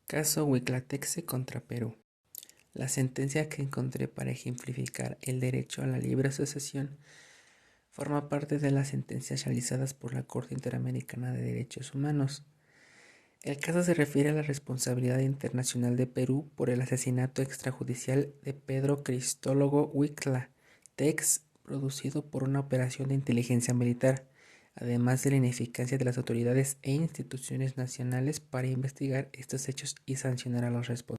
Caso Huitlatexe contra Perú. La sentencia que encontré para ejemplificar el derecho a la libre asociación forma parte de las sentencias realizadas por la Corte Interamericana de Derechos Humanos. El caso se refiere a la responsabilidad internacional de Perú por el asesinato extrajudicial de Pedro Cristólogo Huitlatexe, producido por una operación de inteligencia militar, además de la ineficacia de las autoridades e instituciones nacionales para investigar estos hechos y sancionar a los responsables.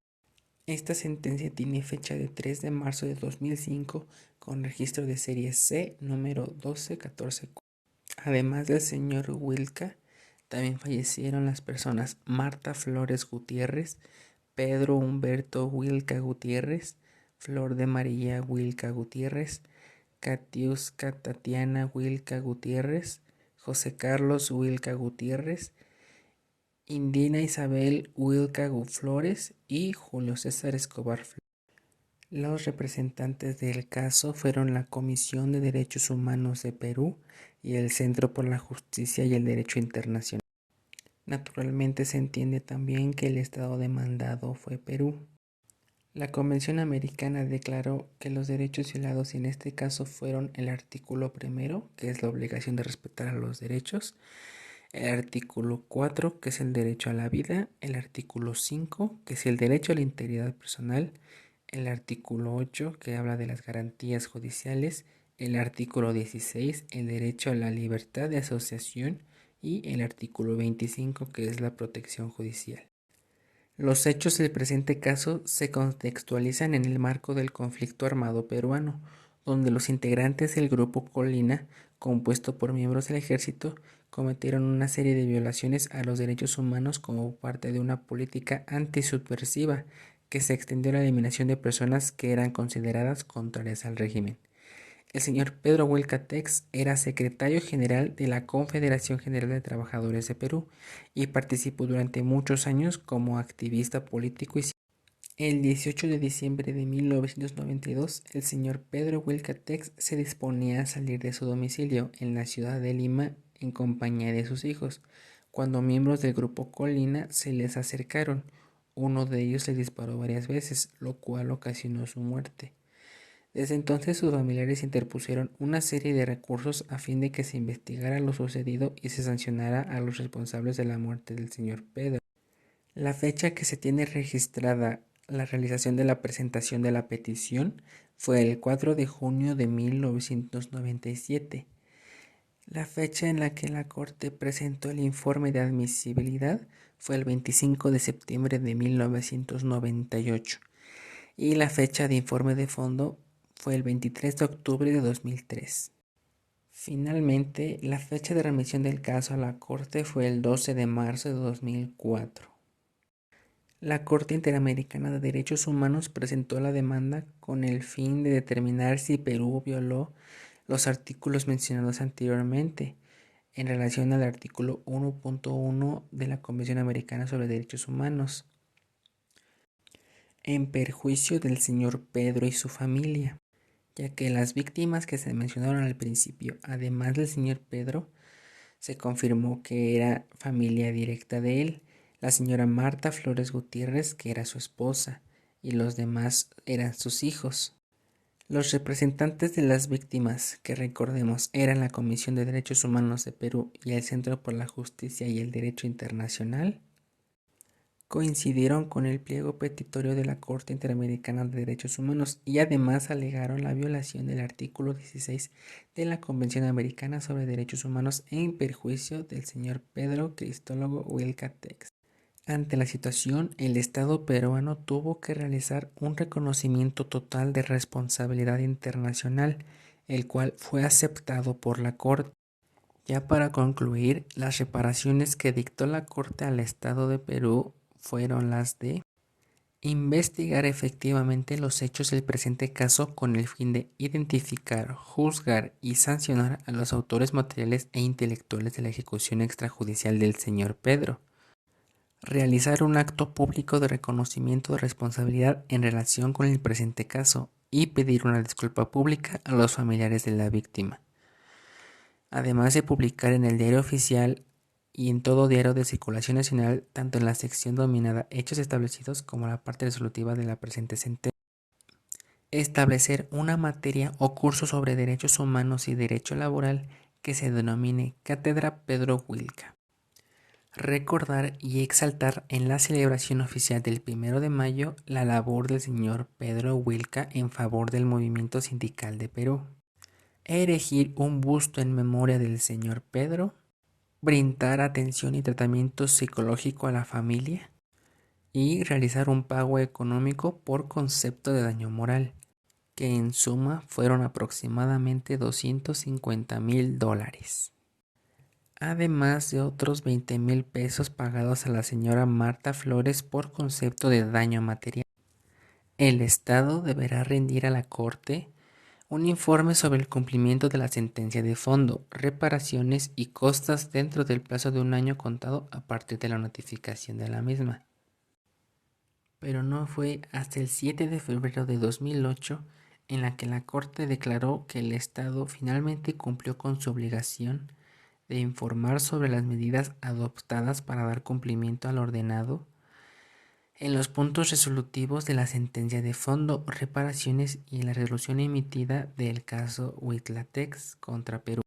Esta sentencia tiene fecha de 3 de marzo de 2005 con registro de serie C número 1214. Además del señor Wilca, también fallecieron las personas Marta Flores Gutiérrez, Pedro Humberto Wilca Gutiérrez, Flor de María Wilca Gutiérrez, Katiuska Tatiana Wilca Gutiérrez, José Carlos Wilca Gutiérrez, Indina Isabel Wilca Flores y Julio César Escobar Flores. Los representantes del caso fueron la Comisión de Derechos Humanos de Perú y el Centro por la Justicia y el Derecho Internacional. Naturalmente se entiende también que el estado demandado fue Perú. La Convención Americana declaró que los derechos violados en este caso fueron el artículo 1, que es la obligación de respetar a los derechos, el artículo 4, que es el derecho a la vida, el artículo 5, que es el derecho a la integridad personal, el artículo 8, que habla de las garantías judiciales, el artículo 16, el derecho a la libertad de asociación y el artículo 25, que es la protección judicial. Los hechos del presente caso se contextualizan en el marco del conflicto armado peruano, donde los integrantes del Grupo Colina, compuesto por miembros del ejército, cometieron una serie de violaciones a los derechos humanos como parte de una política antisubversiva que se extendió a la eliminación de personas que eran consideradas contrarias al régimen. El señor Pedro Huitlatexe era secretario general de la Confederación General de Trabajadores de Perú y participó durante muchos años como activista político y científico. El 18 de diciembre de 1992, el señor Pedro Huitlatexe se disponía a salir de su domicilio en la ciudad de Lima en compañía de sus hijos, cuando miembros del grupo Colina se les acercaron. Uno de ellos le disparó varias veces, lo cual ocasionó su muerte. Desde entonces sus familiares interpusieron una serie de recursos a fin de que se investigara lo sucedido y se sancionara a los responsables de la muerte del señor Pedro. La fecha que se tiene registrada la realización de la presentación de la petición fue el 4 de junio de 1997. La fecha en la que la Corte presentó el informe de admisibilidad fue el 25 de septiembre de 1998 y la fecha de informe de fondo fue el 23 de octubre de 2003. Finalmente, la fecha de remisión del caso a la Corte fue el 12 de marzo de 2004. La Corte Interamericana de Derechos Humanos presentó la demanda con el fin de determinar si Perú violó los artículos mencionados anteriormente en relación al artículo 1.1 de la Convención Americana sobre Derechos Humanos, en perjuicio del señor Pedro y su familia, ya que las víctimas que se mencionaron al principio, además del señor Pedro, se confirmó que era familia directa de él, la señora Marta Flores Gutiérrez, que era su esposa, y los demás eran sus hijos. Los representantes de las víctimas, que recordemos eran la Comisión de Derechos Humanos de Perú y el Centro por la Justicia y el Derecho Internacional, coincidieron con el pliego petitorio de la Corte Interamericana de Derechos Humanos y además alegaron la violación del artículo 16 de la Convención Americana sobre Derechos Humanos en perjuicio del señor Pedro Cristólogo Huitlatexe. Ante la situación, el Estado peruano tuvo que realizar un reconocimiento total de responsabilidad internacional, el cual fue aceptado por la Corte. Ya para concluir, las reparaciones que dictó la Corte al Estado de Perú fueron las de investigar efectivamente los hechos del presente caso con el fin de identificar, juzgar y sancionar a los autores materiales e intelectuales de la ejecución extrajudicial del señor Pedro. Realizar un acto público de reconocimiento de responsabilidad en relación con el presente caso y pedir una disculpa pública a los familiares de la víctima. Además de publicar en el Diario Oficial y en todo diario de circulación nacional, tanto en la sección dominada Hechos establecidos como la parte resolutiva de la presente sentencia. Establecer una materia o curso sobre derechos humanos y derecho laboral que se denomine Cátedra Pedro Wilca. Recordar y exaltar en la celebración oficial del 1 de mayo la labor del señor Pedro Wilca en favor del movimiento sindical de Perú. Erigir un busto en memoria del señor Pedro. Brindar atención y tratamiento psicológico a la familia. Y realizar un pago económico por concepto de daño moral, que en suma fueron aproximadamente $250,000. Además de otros 20,000 pesos pagados a la señora Marta Flores por concepto de daño material. El Estado deberá rendir a la Corte un informe sobre el cumplimiento de la sentencia de fondo, reparaciones y costas dentro del plazo de un año contado a partir de la notificación de la misma. Pero no fue hasta el 7 de febrero de 2008 en la que la Corte declaró que el Estado finalmente cumplió con su obligación de informar sobre las medidas adoptadas para dar cumplimiento al ordenado en los puntos resolutivos de la sentencia de fondo, reparaciones y la resolución emitida del caso Huitlatex contra Perú.